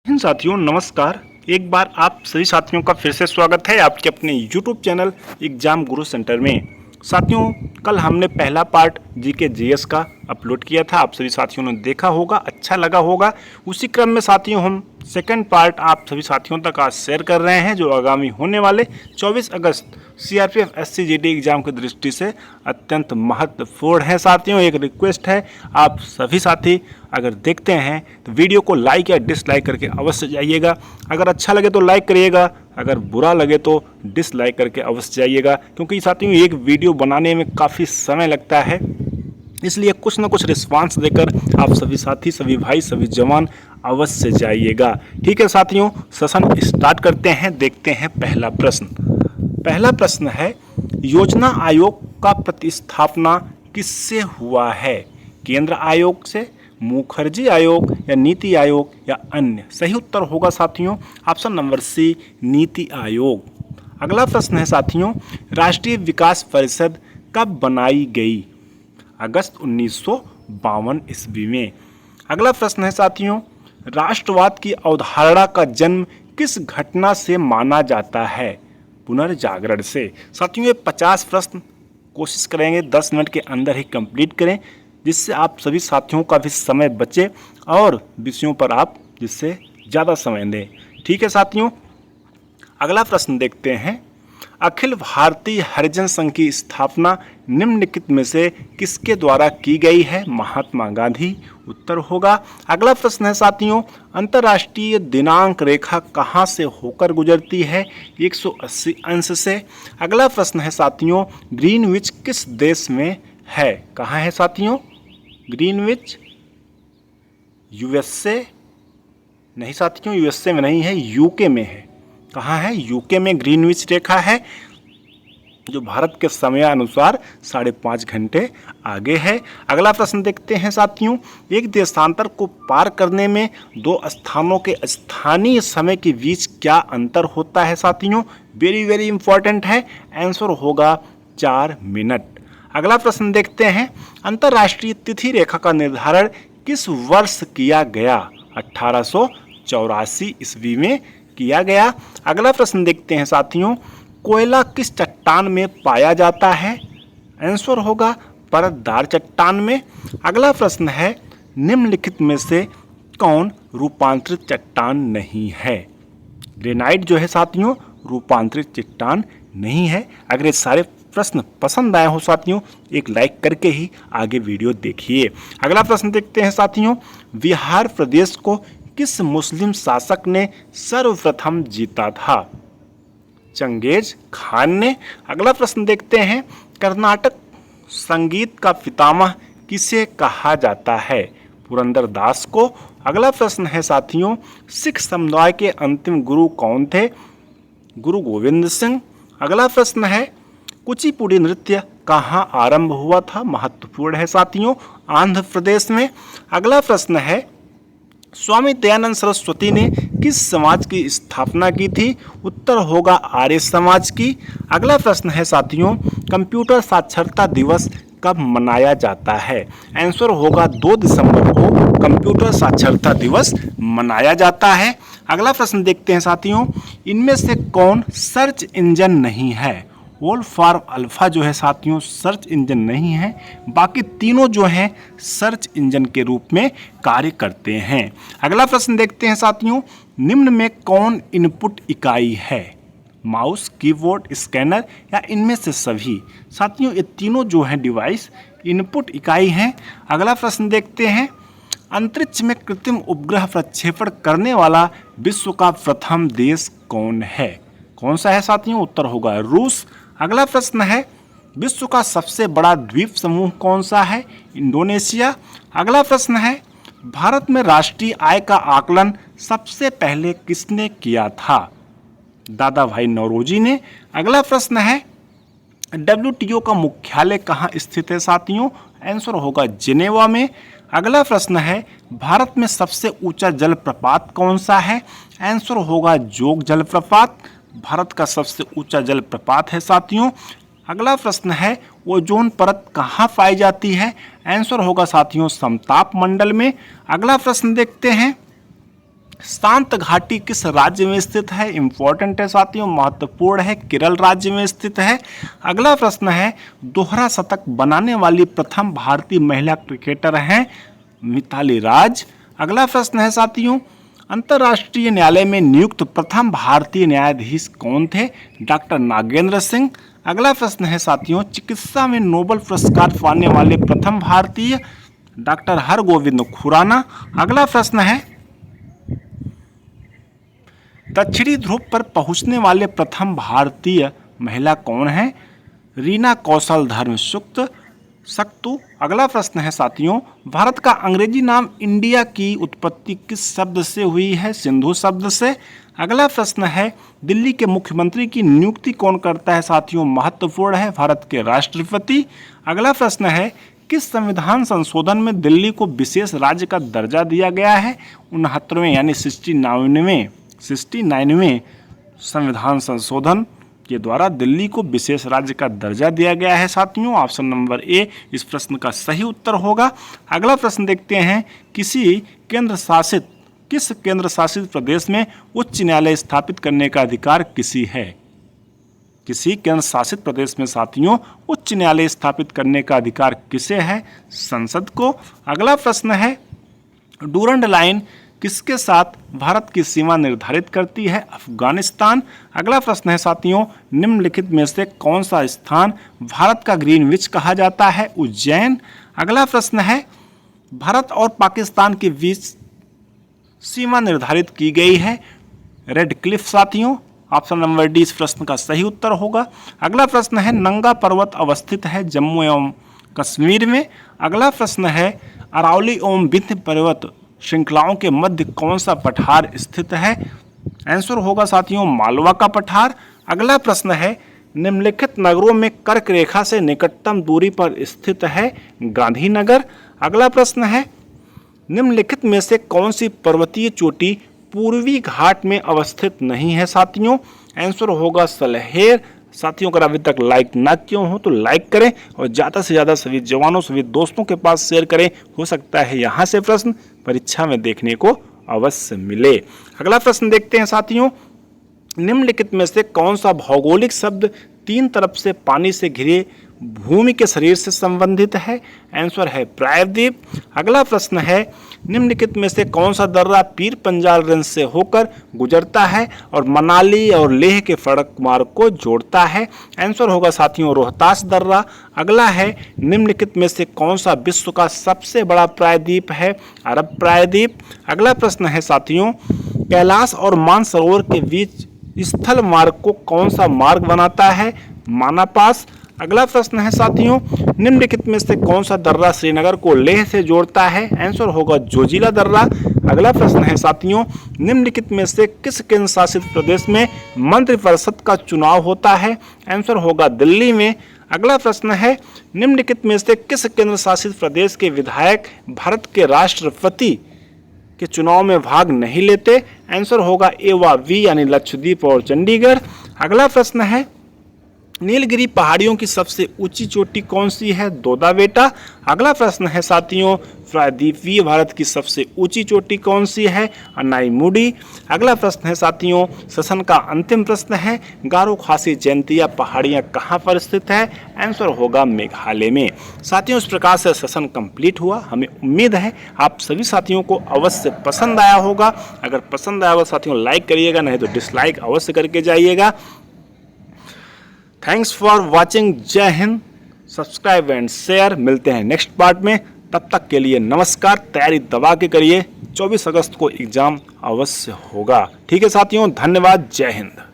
साथियों नमस्कार। एक बार आप सभी साथियों का फिर से स्वागत है आपके अपने YouTube चैनल एग्जाम गुरु सेंटर में। साथियों कल हमने पहला पार्ट जीके जीएस का अपलोड किया था, आप सभी साथियों ने देखा होगा, अच्छा लगा होगा। उसी क्रम में साथियों हम सेकंड पार्ट आप सभी साथियों तक आज शेयर कर रहे हैं, जो आगामी होने वाले 24 अगस्त सीआरपीएफ एससीजीडी एग्जाम की दृष्टि से अत्यंत महत्वपूर्ण है। साथियों एक रिक्वेस्ट है, आप सभी साथी अगर देखते हैं तो वीडियो को लाइक या डिसलाइक करके अवश्य जाइएगा। अगर अच्छा लगे तो लाइक करिएगा, अगर बुरा लगे तो डिसलाइक करके अवश्य जाइएगा, क्योंकि साथियों एक वीडियो बनाने में काफ़ी समय लगता है, इसलिए कुछ ना कुछ रिस्पांस देकर आप सभी साथी, सभी भाई, सभी जवान अवश्य जाइएगा। ठीक है साथियों, सेशन स्टार्ट करते हैं। देखते हैं पहला प्रश्न। पहला प्रश्न है, योजना आयोग का प्रतिस्थापना किससे हुआ है? केंद्र आयोग से, मुखर्जी आयोग या नीति आयोग या अन्य? सही उत्तर होगा साथियों option number C, NITI Aayog. अगला प्रश्न है साथियों, राष्ट्रीय विकास परिषद कब बनाई गई? अगस्त 1952 ईस्वी में। अगला प्रश्न है साथियों, राष्ट्रवाद की अवधारणा का जन्म किस घटना से माना जाता है? पुनर्जागरण से। साथियों ये 50 प्रश्न कोशिश करेंगे 10 मिनट के अंदर ही कंप्लीट करें, जिससे आप सभी साथियों का भी समय बचे और विषयों पर आप जिससे ज़्यादा समय दें। ठीक है साथियों, अगला प्रश्न देखते हैं, अखिल भारतीय हरिजन संघ की स्थापना निम्नलिखित में से किसके द्वारा की गई है? महात्मा गांधी उत्तर होगा। अगला प्रश्न है साथियों, अंतर्राष्ट्रीय दिनांक रेखा कहाँ से होकर गुजरती है? 180 अंश से। अगला प्रश्न है साथियों, ग्रीनविच किस देश में है? कहाँ है साथियों ग्रीनविच? यूएसए नहीं साथियों, यूएसए में नहीं है, यूके में है। कहाँ है? यूके में ग्रीनविच रेखा है, जो भारत के समयानुसार 5.5 घंटे आगे है। अगला प्रश्न देखते हैं साथियों, एक देशांतर को पार करने में दो स्थानों के स्थानीय समय के बीच क्या अंतर होता है? साथियों वेरी वेरी इंपॉर्टेंट है, आंसर होगा 4 मिनट। अगला प्रश्न देखते हैं, अंतर्राष्ट्रीय तिथि रेखा का निर्धारण किस वर्ष किया गया? 1884 ईस्वी में किया गया। अगला प्रश्न देखते हैं साथियों, कोयला किस चट्टान में पाया जाता है? आंसर होगा परतदार चट्टान में। अगला प्रश्न है, निम्नलिखित में से कौन रूपांतरित चट्टान नहीं है? ग्रेनाइट जो है साथियों रूपांतरित चट्टान नहीं है। अगर ये सारे प्रश्न पसंद आए हो साथियों, एक लाइक करके ही आगे वीडियो देखिए। अगला प्रश्न देखते हैं साथियों, बिहार प्रदेश को किस मुस्लिम शासक ने सर्वप्रथम जीता था? चंगेज खान ने। अगला प्रश्न देखते हैं, कर्नाटक संगीत का पितामह किसे कहा जाता है? पुरंदरदास को। अगला प्रश्न है साथियों, सिख समुदाय के अंतिम गुरु कौन थे? गुरु गोविंद सिंह। अगला प्रश्न है, कुचिपुड़ी नृत्य कहाँ आरंभ हुआ था? महत्वपूर्ण है साथियों, आंध्र प्रदेश में। अगला प्रश्न है, स्वामी दयानंद सरस्वती ने किस समाज की स्थापना की थी? उत्तर होगा आर्य समाज की। अगला प्रश्न है साथियों, कंप्यूटर साक्षरता दिवस कब मनाया जाता है? आंसर होगा 2 दिसंबर को कंप्यूटर साक्षरता दिवस मनाया जाता है। अगला प्रश्न देखते हैं साथियों, इनमें से कौन सर्च इंजन नहीं है? वोल्फार्म अल्फा जो है साथियों सर्च इंजन नहीं है, बाकी तीनों जो हैं सर्च इंजन के रूप में कार्य करते हैं। अगला प्रश्न देखते हैं साथियों, निम्न में कौन इनपुट इकाई है? माउस, कीबोर्ड, स्कैनर या इनमें से सभी? साथियों ये तीनों जो हैं डिवाइस इनपुट इकाई हैं। अगला प्रश्न देखते हैं, अंतरिक्ष में कृत्रिम उपग्रह प्रक्षेपण करने वाला विश्व का प्रथम देश कौन है? कौन सा है साथियों? उत्तर होगा रूस। अगला प्रश्न है, विश्व का सबसे बड़ा द्वीप समूह कौन सा है? इंडोनेशिया। अगला प्रश्न है, भारत में राष्ट्रीय आय का आकलन सबसे पहले किसने किया था? दादा भाई नौरोजी ने। अगला प्रश्न है, WTO का मुख्यालय कहाँ स्थित है साथियों? आंसर होगा जिनेवा में। अगला प्रश्न है, भारत में सबसे ऊंचा जलप्रपात कौन सा है? आंसर होगा जोग जलप्रपात, भारत का सबसे ऊंचा जलप्रपात है साथियों। अगला प्रश्न है, ओजोन परत कहाँ पाई जाती है? आंसर होगा साथियों समताप मंडल में। अगला प्रश्न देखते हैं, शांत घाटी किस राज्य में स्थित है? इंपॉर्टेंट है साथियों, महत्वपूर्ण है, केरल राज्य में स्थित है। अगला प्रश्न है, दोहरा शतक बनाने वाली प्रथम भारतीय महिला क्रिकेटर हैं मिताली राज। अगला प्रश्न है साथियों, अंतर्राष्ट्रीय न्यायालय में नियुक्त प्रथम भारतीय न्यायाधीश कौन थे? डॉक्टर नागेंद्र सिंह। अगला प्रश्न है साथियों, चिकित्सा में नोबेल पुरस्कार पाने वाले प्रथम भारतीय? डॉक्टर हरगोविंद खुराना। अगला प्रश्न है, दक्षिणी ध्रुव पर पहुंचने वाले प्रथम भारतीय महिला कौन है? रीना कौशल धर्म सक्तु। अगला प्रश्न है साथियों, भारत का अंग्रेजी नाम इंडिया की उत्पत्ति किस शब्द से हुई है? सिंधु शब्द से। अगला प्रश्न है, दिल्ली के मुख्यमंत्री की नियुक्ति कौन करता है? साथियों महत्वपूर्ण है, भारत के राष्ट्रपति। अगला प्रश्न है, किस संविधान संशोधन में दिल्ली को विशेष राज्य का दर्जा दिया गया है? 69वें यानी 69वें संविधान संशोधन के द्वारा दिल्ली को विशेष राज्य का दर्जा दिया गया है साथियों। ऑप्शन नंबर ए इस प्रश्न का सही उत्तर होगा। अगला प्रश्न देखते हैं, किस केंद्र शासित प्रदेश में उच्च न्यायालय स्थापित करने का अधिकार किसी है? किसी केंद्र शासित प्रदेश में साथियों उच्च न्यायालय स्थापित करने का अधिकार किसे है? संसद को। अगला प्रश्न है, डूरंड लाइन किसके साथ भारत की सीमा निर्धारित करती है? अफगानिस्तान। अगला प्रश्न है साथियों, निम्नलिखित में से कौन सा स्थान भारत का ग्रीनविच कहा जाता है? उज्जैन। अगला प्रश्न है, भारत और पाकिस्तान के बीच सीमा निर्धारित की गई है? रेड क्लिफ साथियों। ऑप्शन नंबर डी इस प्रश्न का सही उत्तर होगा। अगला प्रश्न है, नंगा पर्वत अवस्थित है जम्मू एवं कश्मीर में। अगला प्रश्न है, अरावली एवं विंध्य पर्वत श्रृंखलाओं के मध्य कौन सा पठार स्थित है? आंसर होगा साथियों मालवा का पठार। अगला प्रश्न है, निम्नलिखित नगरों में कर्क रेखा से निकटतम दूरी पर स्थित है? गांधीनगर। अगला प्रश्न है, निम्नलिखित में से कौन सी पर्वतीय चोटी पूर्वी घाट में अवस्थित नहीं है? साथियों आंसर होगा सलहेर। साथियों अगर अभी तक लाइक ना किए हो तो लाइक करें और ज़्यादा से ज़्यादा सभी जवानों सभी दोस्तों के पास शेयर करें। हो सकता है यहाँ से प्रश्न परीक्षा में देखने को अवश्य मिले। अगला प्रश्न देखते हैं साथियों, निम्नलिखित में से कौन सा भौगोलिक शब्द तीन तरफ से पानी से घिरे भूमि के शरीर से संबंधित है? आंसर है प्रायद्वीप। अगला प्रश्न है, निम्नलिखित में से कौन सा दर्रा पीर पंजाल रेंज से होकर गुजरता है और मनाली और लेह के सड़क मार्ग को जोड़ता है? आंसर होगा साथियों रोहतास दर्रा। अगला है, निम्नलिखित में से कौन सा विश्व का सबसे बड़ा प्रायद्वीप है? अरब प्रायद्वीप। अगला प्रश्न है साथियों, कैलाश और मानसरोवर के बीच स्थल मार्ग को कौन सा मार्ग बनाता है? माना पास। अगला प्रश्न है साथियों, निम्नलिखित में से कौन सा दर्रा श्रीनगर को लेह से जोड़ता है? आंसर होगा जोजिला दर्रा। अगला प्रश्न है साथियों, निम्नलिखित में से किस केंद्र शासित प्रदेश में मंत्रिपरिषद का चुनाव होता है? आंसर होगा दिल्ली में। अगला प्रश्न है, निम्नलिखित में से किस केंद्र शासित प्रदेश के विधायक भारत के राष्ट्रपति के चुनाव में भाग नहीं लेते? आंसर होगा ए व बी यानी लक्षद्वीप और चंडीगढ़। अगला प्रश्न है, नीलगिरी पहाड़ियों की सबसे ऊंची चोटी कौन सी है? दोदा बेटा। अगला प्रश्न है साथियों, प्रायद्वीपीय भारत की सबसे ऊंची चोटी कौन सी है? अनाईमुडी। अगला प्रश्न है साथियों, सेशन का अंतिम प्रश्न है, गारो खासी जयंतिया पहाड़ियाँ कहाँ पर स्थित है? आंसर होगा मेघालय में। साथियों इस प्रकार से सेशन कंप्लीट हुआ। हमें उम्मीद है आप सभी साथियों को अवश्य पसंद आया होगा। अगर पसंद आया होगा साथियों लाइक करिएगा, नहीं तो डिसलाइक अवश्य करके जाइएगा। Thanks for watching. जय हिंद। Subscribe and share. मिलते हैं नेक्स्ट पार्ट में, तब तक के लिए नमस्कार। तैयारी दबा के करिए, 24 अगस्त को एग्जाम अवश्य होगा। ठीक है साथियों, धन्यवाद। जय हिंद।